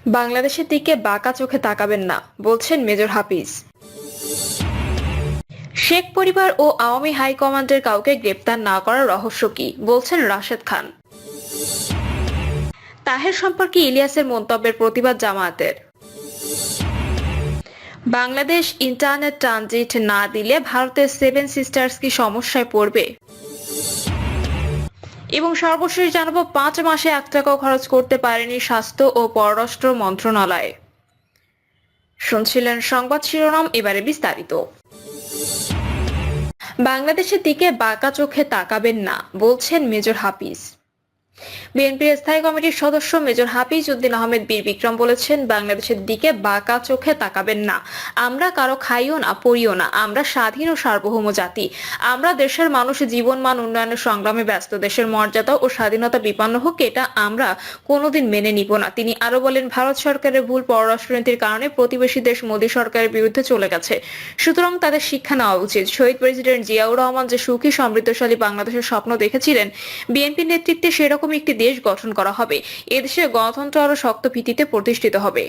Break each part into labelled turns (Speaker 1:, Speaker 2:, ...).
Speaker 1: বাংলাদেশের দিকে বাঁকা চোখে তাকাবেন না, বলছেন মেজর হাফিজ। শেখ পরিবার ও আওয়ামী হাইকমান্ডের কাউকে গ্রেপ্তার না করার রহস্য কি, বলছেন রাশেদ খান। তাহের সম্পর্কে ইলিয়াসের মন্তব্যের প্রতিবাদ জামায়াতের। বাংলাদেশ ইন্টারনেট ট্রানজিট না দিলে ভারতের সেভেন সিস্টার্স কি সমস্যায় পড়বে। এবং সর্বশেষ জানাবো, 5 মাসে 1 টাকাও খরচ করতে পারেনি স্বাস্থ্য ও পররাষ্ট্র মন্ত্রণালয়। শুনছিলেন সংবাদ শিরোনাম, এবারে বিস্তারিত। বাংলাদেশের দিকে বাঁকা চোখে তাকাবেন না, বলছেন মেজর হাফিজ। বিএনপির স্থায়ী কমিটির সদস্য মেজর হাফিজ উদ্দিন আহমেদ বীর বিক্রম বলেছেন, বাংলাদেশের দিকে বাঁকা চোখে তাকাবেন না। আমরা কারো খাইও না, পড়িও না। আমরা স্বাধীন ও সার্বভৌম জাতি। আমরা দেশের মানুষের জীবনমান উন্নয়নের সংগ্রামে ব্যস্ত। দেশের মর্যাদা ও স্বাধীনতা বিপন্ন হোক, এটা আমরা কোনোদিন মেনে নিব না। তিনি আরো বলেন, ভারত সরকারের ভুল পররাষ্ট্রনীতির কারণে প্রতিবেশী দেশ মোদী সরকারের বিরুদ্ধে চলে গেছে। সুতরাং তাদের শিক্ষা নেওয়া উচিত। শহীদ প্রেসিডেন্ট জিয়াউর রহমান যে সুখী সমৃদ্ধশালী বাংলাদেশের স্বপ্ন দেখেছিলেন, বিএনপি নেতৃত্বে সেরকম একটি দেশ গঠন করা হবে। এদেশে গণতন্ত্র আরো শক্ত ভিত্তিতে প্রতিষ্ঠিত হবে।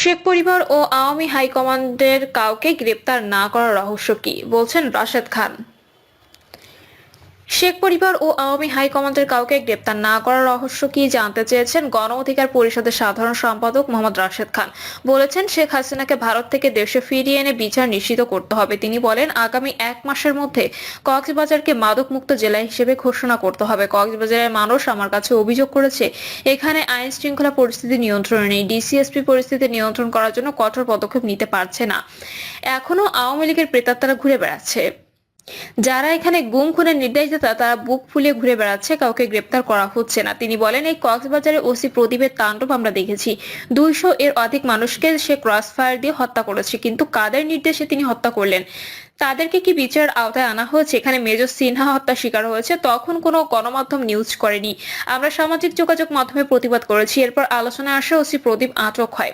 Speaker 1: শেখ পরিবার ও আওয়ামী হাইকমান্ডের কাউকে গ্রেপ্তার না করার রহস্য কি, বলছেন রাশেদ খান। শেখ পরিবার ও আওয়ামী হাইকমান্ডের কাউকে গ্রেপ্তার না করার রহস্য কি জানতে চেয়েছেন গণ অধিকার পরিষদের সাধারণ সম্পাদক মোহাম্মদ রাশেদ খান। বলেছেন, শেখ হাসিনাকে ভারত থেকে দেশে ফিরিয়ে এনে বিচার নিশ্চিত করতে হবে। তিনি বলেন, আগামী 1 মাসের মধ্যে কক্সবাজারকে মাদক মুক্ত জেলা হিসেবে ঘোষণা করতে হবে। কক্সবাজারের মানুষ আমার কাছে অভিযোগ করেছে, এখানে আইন শৃঙ্খলা পরিস্থিতি নিয়ন্ত্রণে নেই। ডিসিএসপি পরিস্থিতি নিয়ন্ত্রণ করার জন্য কঠোর পদক্ষেপ নিতে পারছে না। এখনো আওয়ামী লীগের প্রেতাত্মারা ঘুরে বেড়াচ্ছে। যারা এখানে গুম খুনের নির্দেশদাতা, তারা বুক ফুলিয়ে ঘুরে বেড়াচ্ছে, কাউকে গ্রেপ্তার করা হচ্ছে না। তিনি বলেন, এই কক্সবাজারে ওসি প্রদীপের তাণ্ডব আমরা দেখেছি। 200 এর অধিক মানুষকে সে ক্রস ফায়ার দিয়ে হত্যা করেছে, কিন্তু কাদের নির্দেশে তিনি হত্যা করলেন? তাদেরকে কি বিচারের আওতায় আনা হয়েছে? এখানে মেজর সিনহা হত্যা শিকার হয়েছে, তখন কোনো গণমাধ্যম নিউজ করেনি। আমরা সামাজিক যোগাযোগ মাধ্যমে প্রতিবাদ করেছি। এরপর আলোচনায় আসে, ওসি প্রদীপ আটক হয়।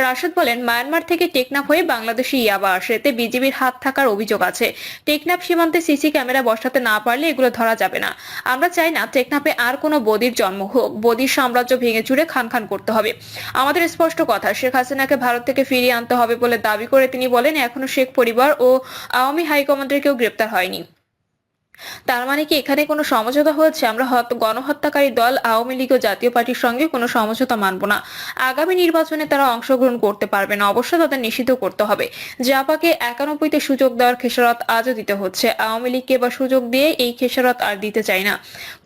Speaker 1: রাশেদ বলেন, মায়ানমার থেকে টেকনাফ হয়ে বাংলাদেশে ইয়াবা আসে, এতে বিজিবির হাত থাকার অভিযোগ আছে। টেকনাফ সীমান্তে সিসি ক্যামেরা বসাতে না পারলে এগুলো ধরা যাবে না। আমরা চাই না টেকনাফে আর কোনো বদির জন্ম হোক। বদির সাম্রাজ্য ভেঙে চুরে খান খান করতে হবে। আমাদের স্পষ্ট কথা, শেখ হাসিনাকে ভারত থেকে ফিরিয়ে আনতে হবে বলে দাবি করে তিনি বলেন, এখনো শেখ পরিবার ও আওয়ামী হাইকমান্ডের কেউ গ্রেপ্তার হয়নি। তার মানে কি এখানে কোনো সমঝোতা হয়েছে? আমরা গণহত্যাকারী দল আওয়ামী লীগ ও জাতীয় পার্টির সঙ্গে কোনো সমঝোতা মানব না। আগামী নির্বাচনে তারা অংশগ্রহণ করতে পারবে না, অবশ্য তাদের নিষিদ্ধ করতে হবে। জাপাকে 91-তে সুযোগ দেওয়ার খেসারত আজও দিতে হচ্ছে। আওয়ামী লীগকে বা সুযোগ দিয়ে এই খেসারত আর দিতে চাই না।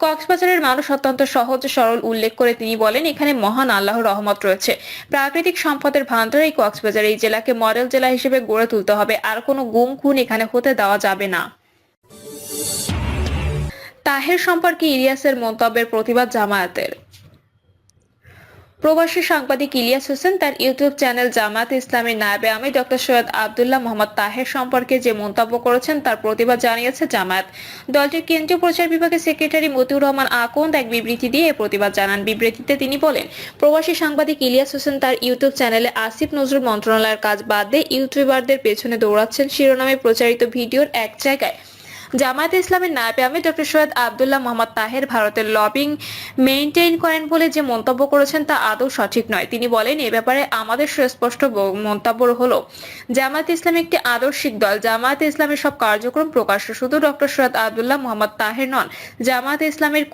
Speaker 1: কক্সবাজারের মানুষ অত্যন্ত সহজ সরল উল্লেখ করে তিনি বলেন, এখানে মহান আল্লাহর রহমত রয়েছে। প্রাকৃতিক সম্পদের ভান্ডার এই কক্সবাজার। এই জেলাকে মডেল জেলা হিসেবে গড়ে তুলতে হবে। আর কোনো গুম খুন এখানে হতে দেওয়া যাবে না। তাহের সম্পর্কে ইলিয়াসের মন্তব্যের প্রতিবাদ জামায়াতের। প্রবাসী সাংবাদিক ইলিয়াস হোসেন তার ইউটিউব চ্যানেল জামায়াতে ইসলামীর নায়েবে আমির ডক্টর সৈয়দ আব্দুল্লাহ মোহাম্মদ তাহের সম্পর্কে যে মন্তব্য করেছেন তার প্রতিবাদ জানিয়েছে জামায়াত। দলটির কেন্দ্রীয় প্রচার বিভাগের সেক্রেটারি মতিউর রহমান আকন্দ এক বিবৃতি দিয়ে এই প্রতিবাদ জানান। বিবৃতিতে তিনি বলেন, প্রবাসী সাংবাদিক ইলিয়াস হোসেন তার ইউটিউব চ্যানেলে আসিফ নজরুল মন্ত্রণালয়ের কাজ বাদ দিয়ে ইউটিউবারদের পেছনে দৌড়াচ্ছেন শিরোনামে প্রচারিত ভিডিওর এক জায়গায় জামায়াতে ইসলামের নায়েবে আমির ডক্টর সৈয়দ আব্দুল্লাহ মোহাম্মদ তাহের ভারতের লবিং মেইনটেইন করেন বলে যে মন্তব্য করেছেন তা আদৌ সঠিক নয়। তিনি বলেন, এ ব্যাপারে আমাদের সুস্পষ্ট মন্তব্য হলো, জামায়াতে ইসলামী একটি আদর্শিক দল। জামায়াতে ইসলামের সব কার্যক্রম প্রকাশ্য। শুধু ডক্টর সৈয়দ আব্দুল্লাহ মোহাম্মদ তাহের নন, জামায়াতে ইসলামের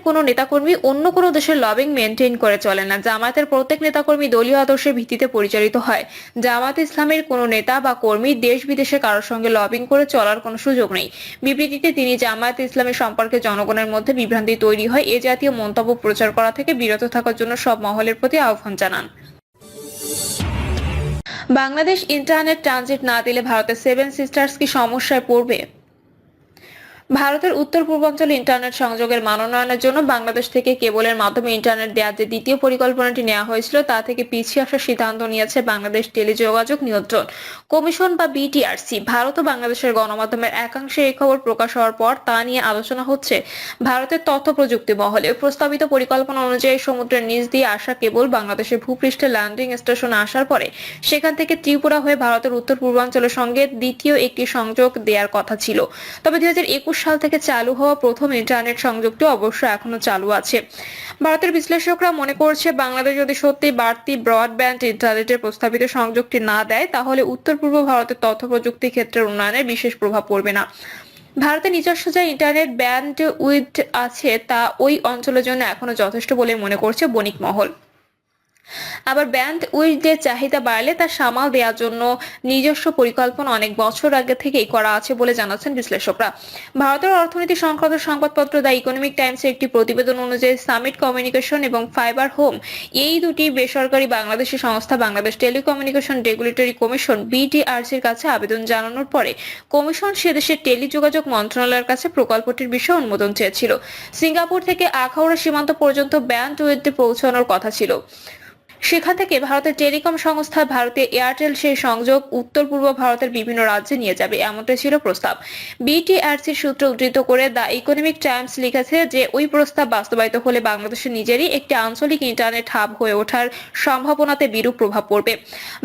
Speaker 1: কোনো নেতাকর্মী অন্য কোনো দেশের লবিং মেনটেইন করে চলে না। জামায়াতের প্রত্যেক নেতাকর্মী দলীয় আদর্শের ভিত্তিতে পরিচালিত হয়। জামায়াত ইসলামের কোনো নেতা বা কর্মী দেশ বিদেশে কারোর সঙ্গে লবিং করে চলার কোনো সুযোগ নেই। বিবৃতিতে তিনি জামায়াত ইসলামের সম্পর্কে জনগণের মধ্যে বিভ্রান্তি তৈরি হয় এ জাতীয় মন্তব্য প্রচার করা থেকে বিরত থাকার জন্য সব মহলের প্রতি আহ্বান জানান। বাংলাদেশ ইন্টারনেট ট্রানজিট না দিলে ভারতের সেভেন সিস্টার্স কি সমস্যায় পড়বে। ভারতের উত্তর পূর্বাঞ্চলে ইন্টারনেট সংযোগের মান উন্নয়নের জন্য বাংলাদেশ থেকে কেবলের মাধ্যমে ইন্টারনেট দেওয়ার যে দ্বিতীয় পরিকল্পনাটি নেওয়া হয়েছিল তা থেকে পিছিয়ে আসার সিদ্ধান্ত নিয়েছে বাংলাদেশ টেলিযোগাযোগ নিয়ন্ত্রণ কমিশন বা বিটিআরসি। ভারত ও বাংলাদেশের গণমাধ্যমের একাংশে এই খবর প্রকাশ হওয়ার পর তা নিয়ে আলোচনা হচ্ছে ভারতের তথ্য প্রযুক্তি মহলে। প্রস্তাবিত পরিকল্পনা অনুযায়ী সমুদ্রের নিচ দিয়ে আসা কেবল বাংলাদেশের ভূপৃষ্ঠে ল্যান্ডিং স্টেশনে আসার পরে সেখান থেকে ত্রিপুরা হয়ে ভারতের উত্তর পূর্বাঞ্চলের সঙ্গে দ্বিতীয় একটি সংযোগ দেওয়ার কথা ছিল। তবে 2021 সাল থেকে চালু হওয়া প্রথম ইন্টারনেট সংযোগটি অবশ্য এখনো চালু আছে। ভারতের বিশ্লেষকরা মনে করছে, বাংলাদেশ যদি সত্যি বাড়তি ব্রডব্যান্ড ইন্টারনেটের প্রস্তাবিত সংযোগটি না দেয়, তাহলে উত্তর পূর্ব ভারতের তথ্য প্রযুক্তি ক্ষেত্রের উন্নয়নে বিশেষ প্রভাব পড়বে না। ভারতের নিজস্ব যে ইন্টারনেট ব্যান্ড উইডথ আছে তা ওই অঞ্চলের জন্য এখনো যথেষ্ট বলে মনে করছে বণিক মহল। আবার ব্যান্ড উইডথের চাহিদা বাড়লে তা সামাল দেওয়ার জন্য নিজস্ব পরিকল্পনা অনেক বছর আগে থেকেই করা আছে বলে জানাচ্ছেন বিশ্লেষকরা। ভারতের অর্থনীতি সংক্রান্ত সংবাদপত্র দ্য ইকোনমিক টাইমসের একটি প্রতিবেদন অনুযায়ী সামিট কমিউনিকেশন এবং ফাইবার হোম এই দুটি বেসরকারি বাংলাদেশি সংস্থা বাংলাদেশ টেলিকমিউনিকেশন রেগুলেটরি কমিশন বিটিআরসির কাছে আবেদন জানানোর পরে কমিশন সেদেশের টেলিযোগাযোগ মন্ত্রণালয়ের কাছে প্রকল্পটির বিষয়ে অনুমোদন চেয়েছিল। সিঙ্গাপুর থেকে আখাউড়া সীমান্ত পর্যন্ত ব্যান্ড উইডথে পৌঁছানোর কথা ছিল। সেখান থেকে ভারতের টেলিকম সংস্থা ভারতীয় এয়ারটেল সেই সংযোগ উত্তর পূর্ব ভারতের বিভিন্ন রাজ্যে নিয়ে যাবে, এমনটাই ছিল প্রস্তাব। বিটিআরসির সূত্র উদ্ধৃত করে দ্য ইকোনমিক টাইমস লিখেছে যে ওই প্রস্তাব বাস্তবায়িত হলে বাংলাদেশের নিজেরই একটি আঞ্চলিক ইন্টারনেট হাব হয়ে ওঠার সম্ভাবনাতে বিরূপ প্রভাব পড়বে।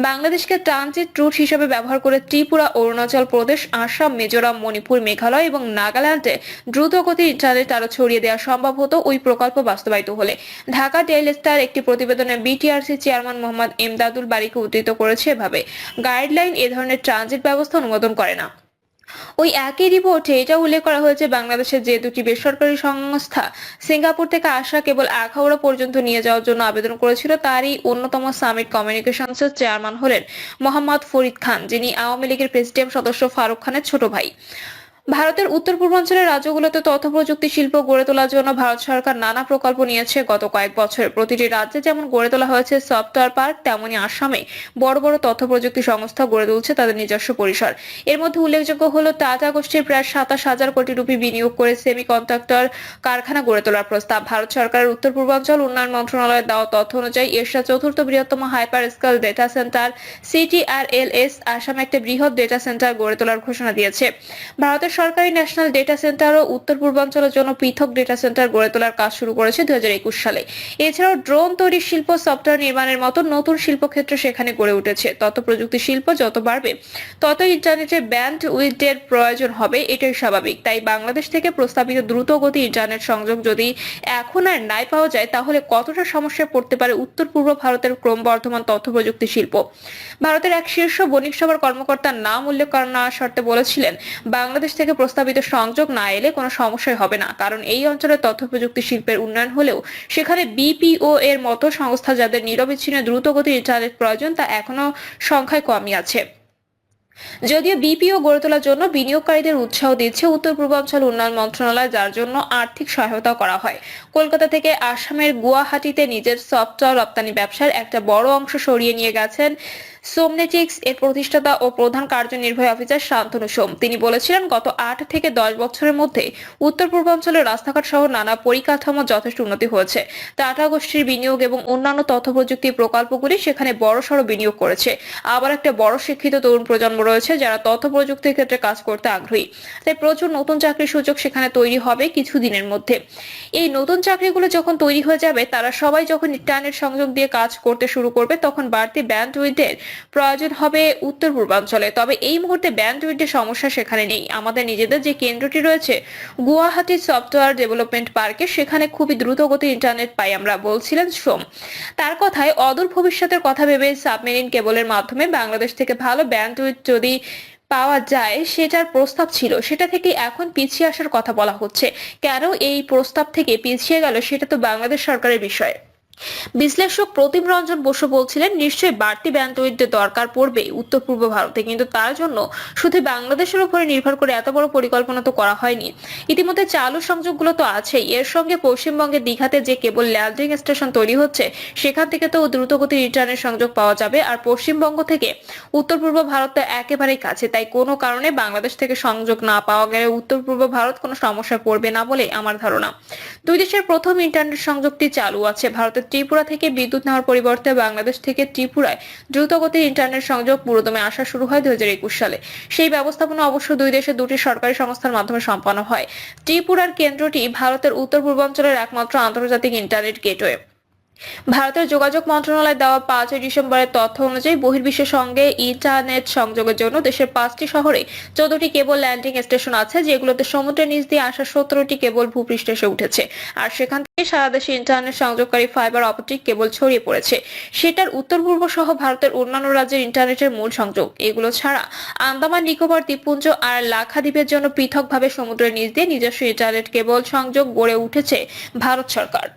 Speaker 1: বাংলাদেশকে ট্রানজিট রুট হিসেবে ব্যবহার করে ত্রিপুরা, অরুণাচল প্রদেশ, আসাম, মিজোরাম, মণিপুর, মেঘালয় এবং নাগাল্যান্ডে দ্রুতগতির ইন্টারনেট আরো ছড়িয়ে দেওয়া সম্ভব হতো ওই প্রকল্প বাস্তবায়িত হলে। ঢাকা ডেইলি স্টার একটি প্রতিবেদনে বিটিআরসি চেয়ারম্যান মোহাম্মদ এমদাদুল বারীকে উদ্ধৃত করেছে এভাবে, গাইডলাইন এ ধরনের ট্রানজিট ব্যবস্থা অনুমোদন করে না। ওই একই রিপোর্টে এটা উল্লেখ করা হয়েছে, বাংলাদেশের যে দুটি বেসরকারি সংস্থা সিঙ্গাপুর থেকে আসা কেবল আখাউড়া পর্যন্ত নিয়ে যাওয়ার জন্য আবেদন করেছিল, তারই অন্যতম সামিট কমিউনিকেশনসের চেয়ারম্যান হলেন মোহাম্মদ ফরিদ খান, যিনি আওয়ামী লীগের প্রেসিডিয়াম সদস্য ফারুক খানের ছোট ভাই। ভারতের উত্তর পূর্বাঞ্চলের রাজ্যগুলোতে তথ্য প্রযুক্তি শিল্প গড়ে তোলার জন্য ভারত সরকার নানা প্রকল্প নিয়েছে গত কয়েক বছরে। প্রতিটি রাজ্যে যেমন গড়ে তোলা হয়েছে সফটওয়্যার পার্ক, তেমনি আসামে বড় বড় তথ্য প্রযুক্তি সংস্থা গড়ে তুলছে তাদের নিজস্ব পরিসর। এর মধ্যে উল্লেখযোগ্য হলো টাটা গোষ্ঠীর প্রায় 27,000 কোটি রুপি বিনিয়োগ করে সেমিকন্ডাক্টর কারখানা গড়ে তোলার প্রস্তাব। ভারত সরকারের উত্তর পূর্বাঞ্চল উন্নয়ন মন্ত্রণালয়ের দেওয়া তথ্য অনুযায়ী এশিয়ার চতুর্থ বৃহত্তম হাইপার স্কেল ডেটা সেন্টার সিটিআরএলএস আসামে একটা বৃহৎ ডেটা সেন্টার গড়ে তোলার ঘোষণা দিয়েছে। ভারতের সরকারি ন্যাশনাল ডেটা সেন্টার ও উত্তর পূর্বাঞ্চলের জন্য পৃথক ডেটা সেন্টার গড়ে তোলার কাজ শুরু করেছে 2021 সালে। এছাড়াও ড্রোন তৈরি শিল্প, সফটওয়্যার নির্মাণের মতো নতুন শিল্পক্ষেত্র সেখানে গড়ে উঠেছে। তথ্য প্রযুক্তি শিল্প যত বাড়বে তত ইন্টারনেটের ব্যান্ড উইডথের প্রয়োজন হবে, এটাই স্বাভাবিক। তাই বাংলাদেশ থেকে প্রস্তাবিত দ্রুতগতি ইন্টারনেট সংযোগ যদি এখন আর নাই পাওয়া যায়, তাহলে কতটা সমস্যায় পড়তে পারে উত্তর পূর্ব ভারতের ক্রমবর্ধমান তথ্য প্রযুক্তি শিল্প। ভারতের এক শীর্ষ বণিক সভার কর্মকর্তার নাম উল্লেখ করা না শর্তে বলেছিলেন, বাংলাদেশ থেকে প্রস্তাবিত সংযোগ না এলে কোনো সমস্যাই হবে না, কারণ এই অঞ্চলে তথ্য প্রযুক্তি শিল্পের উন্নয়ন হলেও সেখানে বিপিও এর মতো সংস্থা যাদের নিরবিচ্ছিন্ন দ্রুতগতির ইন্টারনেট প্রয়োজন তা এখনো সংখ্যায় কমই আছে। যদিও বিপিও গড়ে তোলার জন্য বিনিয়োগকারীদের উৎসাহ দিচ্ছে উত্তর পূর্বাঞ্চল উন্নয়ন মন্ত্রণালয়, যার জন্য আর্থিক সহায়তা করা হয়। কলকাতা থেকে আসামের গুয়াহাটিতে নিজের সফটওয়্যার রপ্তানি ব্যবসার একটা বড় অংশ সরিয়ে নিয়ে গেছেন সোমনেটিক্স এর প্রতিষ্ঠাতা ও প্রধান কার্যনির্বাহী অফিসার শান্তনু সোম। তিনি বলেছিলেন, গত 8 থেকে 10 বছরের মধ্যে উত্তর পূর্বাঞ্চলের রাস্তাঘাট সহ নানা পরিকাঠামো যথেষ্ট উন্নতি হয়েছে। টাটা গোষ্ঠীর বিনিয়োগ এবং অন্যান্য তথ্য প্রযুক্তি প্রকল্পগুলি সেখানে বড়সড় বিনিয়োগ করেছে। আবার একটা বড় শিক্ষিত তরুণ প্রজন্ম রয়েছে যারা তথ্য প্রযুক্তির ক্ষেত্রে কাজ করতে আগ্রহী, তাই প্রচুর নতুন চাকরির সুযোগ সেখানে তৈরি হবে কিছুদিনের মধ্যে। এই নতুন চাকরিগুলো যখন তৈরি হয়ে যাবে, তারা সবাই যখন ইন্টারনেট সংযোগ দিয়ে কাজ করতে শুরু করবে, তখন বাড়তি ব্যান্ডউইডথের প্রয়োজন হবে উত্তর পূর্বাঞ্চলে। তবে এই মুহূর্তে ব্যান্ডউইডথের সমস্যা সেখানে নেই। আমাদের নিজেদের যে কেন্দ্রটি রয়েছে গুয়াহাটি সফটওয়্যার ডেভেলপমেন্ট পার্কে, সেখানে খুবই দ্রুতগতির ইন্টারনেট পাই আমরা, বলছিলেন সোম। তার কথায় অদূর ভবিষ্যতের কথা ভেবে সাবমেরিন কেবলের মাধ্যমে বাংলাদেশ থেকে ভালো ব্যান্ডউইডথ যদি পাওয়া যায় সেটার প্রস্তাব ছিল, সেটা থেকে এখন পিছিয়ে আসার কথা বলা হচ্ছে। কেন এই প্রস্তাব থেকে পিছিয়ে গেল সেটা তো বাংলাদেশ সরকারের বিষয়। বিশ্লেষক প্রতিম রঞ্জন বসু বলছিলেন, নিশ্চয়ই বাড়তি ব্যান্ডউইডথের দরকার পড়বে উত্তর পূর্ব ভারতে, কিন্তু তার জন্য শুধু বাংলাদেশের উপরে নির্ভর করে এত বড় পরিকল্পনা তো করা হয়নি। ইতিমধ্যে চালু সংযোগগুলো তো আছেই, এর সঙ্গে পশ্চিমবঙ্গের দীঘাতে যে কেবল ল্যান্ডিং স্টেশন তৈরি হচ্ছে সেখান থেকে তো দ্রুতগতির ইন্টারনেট সংযোগ পাওয়া যাবে। আর পশ্চিমবঙ্গ থেকে উত্তর পূর্ব ভারত তো একেবারেই কাছে, তাই কোনো কারণে বাংলাদেশ থেকে সংযোগ না পাওয়া গেলে উত্তর পূর্ব ভারত কোনো সমস্যায় পড়বে না বলে আমার ধারণা। দুই দেশের প্রথম ইন্টারনেট সংযোগটি চালু আছে। ভারতের ত্রিপুরা থেকে বিদ্যুৎ নেওয়ার পরিবর্তে বাংলাদেশ থেকে ত্রিপুরায় দ্রুতগতির ইন্টারনেট সংযোগ পুরোদমে আসা শুরু হয় 2021 সালে। সেই ব্যবস্থাপনা অবশ্য দুই দেশের দুটি সরকারি সংস্থার মাধ্যমে সম্পন্ন হয়। ত্রিপুরার কেন্দ্রটি ভারতের উত্তর পূর্বাঞ্চলের একমাত্র আন্তর্জাতিক ইন্টারনেট গেটওয়ে। ভারতের যোগাযোগ মন্ত্রণালয় দেওয়া 5 ডিসেম্বরের তথ্য অনুযায়ী বহির্বিশ্বের সঙ্গে ইন্টারনেট সংযোগের জন্য দেশের 5টি শহরে 14টি কেবল ল্যান্ডিং স্টেশন আছে, যেগুলোতে সমুদ্রের নিচ দিয়ে আসা 17টি কেবল ভূপৃষ্ঠে এসে উঠেছে। আর সেখান থেকে সারা দেশে ইন্টারনেট সংযোগকারী ফাইবার অপটিক কেবল ছড়িয়ে পড়েছে। সেটার উত্তর পূর্ব সহ ভারতের অন্যান্য রাজ্যের ইন্টারনেটের মূল সংযোগ। এগুলো ছাড়া আন্দামান নিকোবর দ্বীপপুঞ্জ আর লাক্ষাদ্বীপের জন্য পৃথকভাবে সমুদ্রের নিচ দিয়ে নিজস্ব ইন্টারনেট কেবল সংযোগ গড়ে উঠেছে ভারত সরকার।